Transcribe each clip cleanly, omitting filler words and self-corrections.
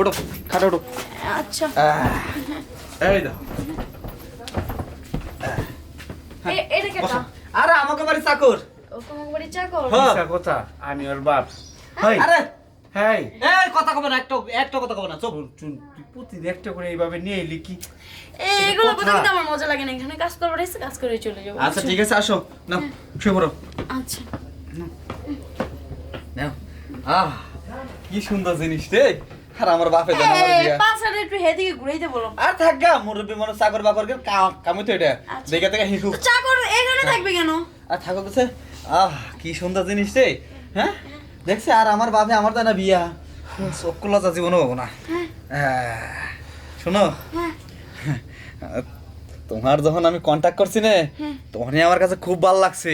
ওঠো খাটে ওঠো। আচ্ছা এই দাও। এটা কেটা? আরে আমাকে বাড়ি চাকর। ও তোমার বাড়ি চাকর? মিছা কথা, আমি ওর বাপ। হেই, আরে হ্যাঁ, এই কথা কবে না, একটা কথা কবে না, চুপ। তুই প্রতিদিন একটা করে এইভাবে নিয়ে এলি কি? এইগুলো কথা কিন্তু আমার মজা লাগে না। এখানে কাজ করবো, এসে কাজ করে চলে যাবো। আচ্ছা ঠিক আছে, আসো না শুয়ে পড়ো। আচ্ছা নাও। কি সুন্দর জিনিস রে। আর আমার বাপে জানা আমার বিয়া। পাছাটা একটু হেদিকে ঘুরাইতে বলো। আর থাক গা, মুরব্বি মানুষ চাকর বাকরকে কামই তো এটা। আচ্ছা। দেখে দেখে হিসু। তো চাকর এখানে থাকবে কেন? আর থাকো কাছে। কি সুন্দর জিনিস রে। হ্যাঁ দেখছি, আর আমার বাপে আমার জানা বিয়া। চক্ষুলতা জীবনও হবো না। শোনো, তোমার যখন আমি কন্ট্যাক্ট করছি না, তখনই আমার কাছে খুব ভালো লাগছে।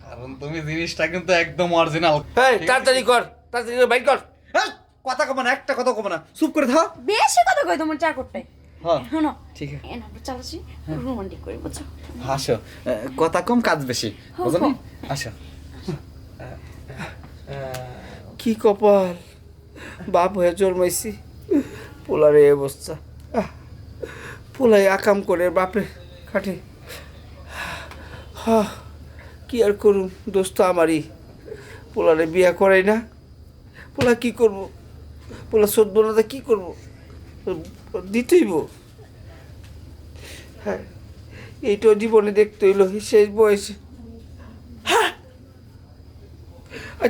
কারণ তুমি জিনিসটা কিন্তু একদম অরিজিনাল। এই তাড়াতাড়ি কর, তাড়াতাড়ি করে বাইর কর। কথা কব না, একটা কথা কব না, চুপ করে থাক। বেশি কথা কই তোমার চাকরটাই। হ্যাঁ শোনো, ঠিক আছে। এ না চালাচ্ছি রোমান্টিক করে, বুঝছো? হাসো, কথা কম কাজ বেশি, বুঝো না? আসো। কি কপাল, বাপ হয়ে জন্মাইছি, পোলার এই অবস্থা। পোলাই আকাম করে বাপে খাটে। কি আর করুম, দোষ তো আমারই। পোলারে বিয়া করাই না, পোলা কি করব, পোলা সদ্য না, কি করব, দিতেইব। হ্যাঁ, এইটাও জীবনে দেখতে হইল শেষ বয়সে।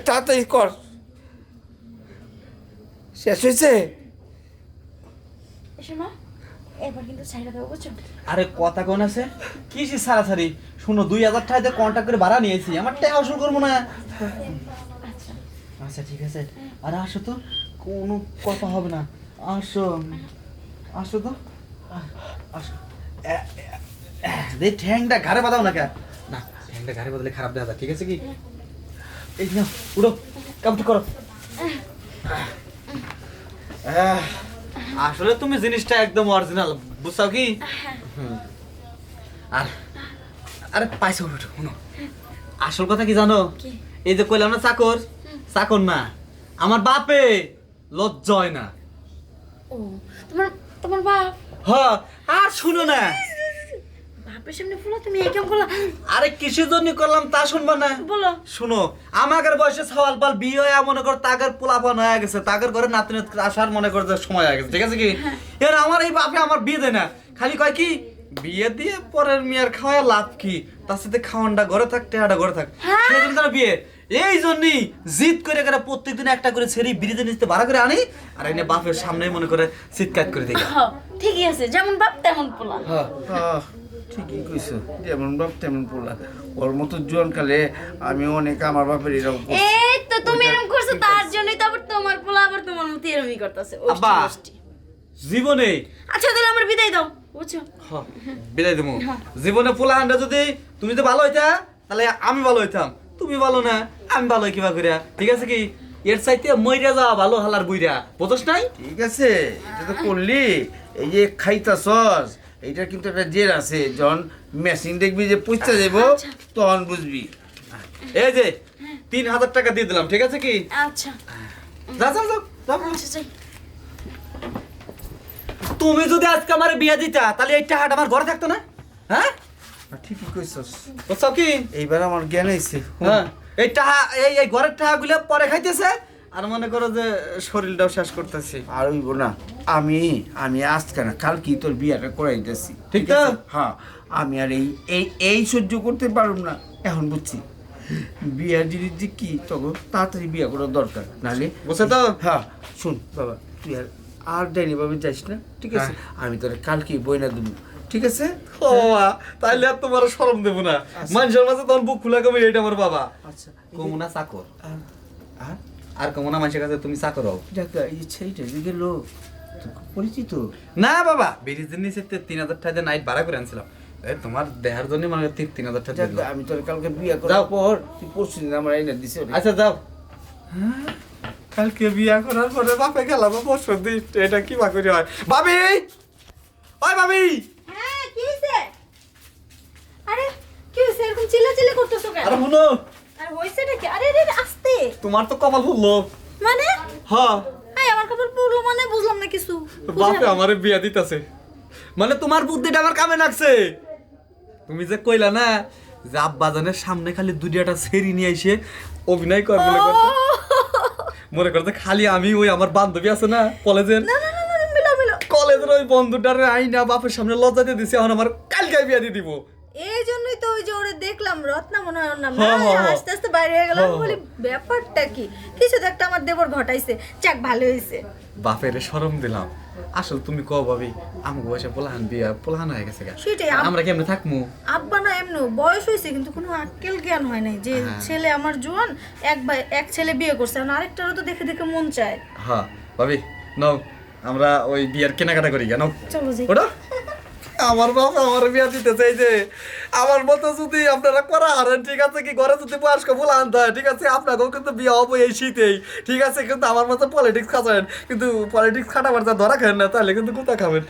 তাড়াতাড়ি কর, শেষ হয়েছে। শোনো, এবার কিন্তু ছাইড়া দেবো, বুঝছো? আরে কথা কোন আছে, কি সে সারাসারি। শুনো, 2000 টাকাতে কন্ট্যাক্ট করে ভাড়া নিয়েছি, আমার টাকা আসল করবো না। আচ্ছা আচ্ছা ঠিক আছে, আরে আসো তো, কোনো কথা হবে না। আসো, আসো তো, আসো। ঠ্যাংটা ঘাড়ে বাঁধাও না, কে না, ঠ্যাংটা ঘাড়ে বাঁধলে খারাপ দেখা যায়, ঠিক আছে কি? এই নাও, উঠো, কামটি করো। আসলে তুমি জিনিসটা একদম অরিজিনাল, বুঝছো কি? আর আরে পাইছো, উঠো, শুনো, আসল কথা কি জানো? এই যে কইলাম না চাকর, চাকর না, আমার বাপে লজ্জা হয় না। ও তোমার তোমার বাপ হ্যাঁ, আর শুনো না, বাপের সামনে ফুলা তুমি এই কাম করলা? আরে কিসের জন্য করলাম তা শুনবা না? বলো। শুনো, আমাদের বয়সে সওয়াল পাল বিয়ে হয়ে মনে কর তাগের পোলাপান হয়ে গেছে, তাগের ঘরে নাতি নাতি আসার মনে কর যে সময় হয়ে গেছে, ঠিক আছে কি? এর আমার এই বাপে আমার বিয়ে দেয় না, খালি কয় কি বিয়ে দিয়ে পরের মেয়ের খাওয়া লাভ কি, তার সাথে খাওয়ানটা ঘরে থাক, টেহাটা ঘরে থাক, সেই জন্য তারা বিয়ে। এই জন্যই জিদ করে করে প্রত্যেকদিন একটা করে ছেড়ে বিড়িতে নিতে ভাড়া করে আনি, আর এনে বাপের সামনে মনে করে চিৎকার করে দিই। ঠিকই আছে, যেমন বাপ তেমন পোলা। ঠিকই কইছো, যেমন বাপ তেমন পোলা। ওর মতো জোয়ানকালে আমি অনেক আমার বাপের এরকম করছি। এই তো তুমি এরকম করছো, তার জন্যই তো আবার তোমার পোলা আবার তোমার মতো এরকমই করতেছে। আব্বা, জীবনে আচ্ছা তাহলে আমার বিদায় দাও, বুঝছো? বিদায় দেবো। জীবনে পোলা আন্ডা যদি তুমি তো ভালো হইতা, তাহলে আমি ভালো হইতাম। তুমি ভালো না, আমি ভালো হই কিবা করিয়া, ঠিক আছে কি? এর চাইতে মইরা যাওয়া ভালো, হালার বুইরা, বুঝছ নাই? ঠিক আছে, এটা তো করলি। এই যে খাইতাছস, এইটার কিন্তু একটা জের আছে। যখন মেশিন দেখবি যে পয়সা যাবো, তখন বুঝবি। এই যে 3000 টাকা দিয়ে দিলাম, ঠিক আছে কি? আচ্ছা যা যা যা, যা। আচ্ছা যাই। তুমি যদি আজকে আমার বিয়ে দিতা, তাহলে এই টাকাটা আমার ঘরে থাকতো না। হ্যাঁ, ঠিকই কইছস। বুঝছো কি? এইবার আমার জ্ঞান হয়েছে। হ্যাঁ, এই টাকা, এই ঘরের টাকাগুলো পরে খাইতেছে, আর মনে করো যে শরীরটাও শেষ করতেছি। আর হইব না, আমি আমি আজকে না কালকেই তোর বিয়াটা করাইতেছি, ঠিক তো? হ্যাঁ, আমি আর এই এই এই সহ্য করতে পারব না। এখন বুঝছি বিয়ার জিনিস যে কি, তখন তাড়াতাড়ি বিয়া করার দরকার, নাহলে বুঝছো তো? হ্যাঁ, শুন বাবা, তুই আর ডাইনি ভাবে যাইস না, ঠিক আছে? আমি তোর কালকেই বইনা দেবো, ঠিক আছে? ও তাইলে আর তোমার শরম দেবো না, মানুষের মাঝে তখন বুক খোলা কবে, এটা আমার বাবা। আচ্ছা, কমুনা চাকর, আর আর কমুনা মানুষের কাছে তুমি চাকর হও। দেখ, এই ছেলেটা যে গেল, পরিচিত না বাবা, ব্রিজের নিচে 3000 টাকা দিয়ে নাইট ভাড়া করে আনছিলাম। এই তোমার দেহার জন্য মানে 3000 টাকা দিলাম। আমি তোর কালকে বিয়া করার পর তুই পরশু দিন আমার আইনা দিছে। আচ্ছা যাও। কালকে বিয়া করার পরে বাপে গেলাম, বছর দিন এটা কি বা করে হয়? ভাবি, ওই ভাবি, হ্যাঁ কি হইছে? আরে কি হইছে, এরকম চিল্লাচিল্লি করতেছো কেন? আরে শুনো, আর হইছেটা কি? আরে আরে আস্তে। তোমার তো কপাল ফুললো। মানে হ্যাঁ, এই আমার কপাল পুরো মানে বুঝলাম না। কিছু বাপে আমারে বিয়া দিতেছে, মানে তোমার বুদ্ধিটা আমার কামে লাগছে। তুমি যে কইলা না যে আব্বাজানের সামনে খালি দুনিয়াটা ছেড়ি নিয়ে এসে অভিনয় করবে মনে করতে খালি আমি ওই আমার বান্ধবী আছে না কলেজের, না না না না, মিলো মিলো। কলেজের ওই বন্ধুটারে আইনা বাপের সামনে লজ্জা দিয়ে দিছে, এখন আমার কালকে বিয়া দিয়ে দিব। এই জন্যই তো ওই যে ওরে দেখলাম, রত্না মনে হয় ওর নাম, হ্যাঁ, না? হ্যাঁ, হ্যাঁ। আস্তে আস্তে বাইরে হয়ে গেলাম, বলি ব্যাপারটা কি, কিছু তো একটা আমার দেবর ঘটাইছে, যাক ভালো হয়েছে। বাপের শরম দিলাম। আসলে তুমি কও ভাবি আমাকে বসে পোলাহান বিয়া পোলাহান হয়ে গেছে গা, সেটাই, আমরা কেমনে থাকমু? আব্বা না এমনি বয়স হয়েছে কিন্তু কোনো আক্কেল জ্ঞান হয় নাই যে হ্যাঁ। ছেলে আমার জোয়ান, এক ছেলে বিয়ে করছে, এখন আরেকটারও তো দেখে দেখে মন চায়। হ্যাঁ ভাবি নাও আমরা ওই বিয়ার কেনাকাটা করি কেন চলো যাই। ওটা আমার বাবা আমার বিয়া দিতে চাই যে আমার মতো যদি আপনারা করা হারেন, ঠিক আছে কি ঘরে যদি বয়স্ক বলে আনতে হয়, ঠিক আছে আপনাকেও কিন্তু বিয়ে হবো এই শীতেই, ঠিক আছে, কিন্তু আমার মতো পলিটিক্স খাচ্ছেন, কিন্তু পলিটিক্স খাটাবার যা ধরা খাবেন না তাহলে কিন্তু কোথা খাবেন।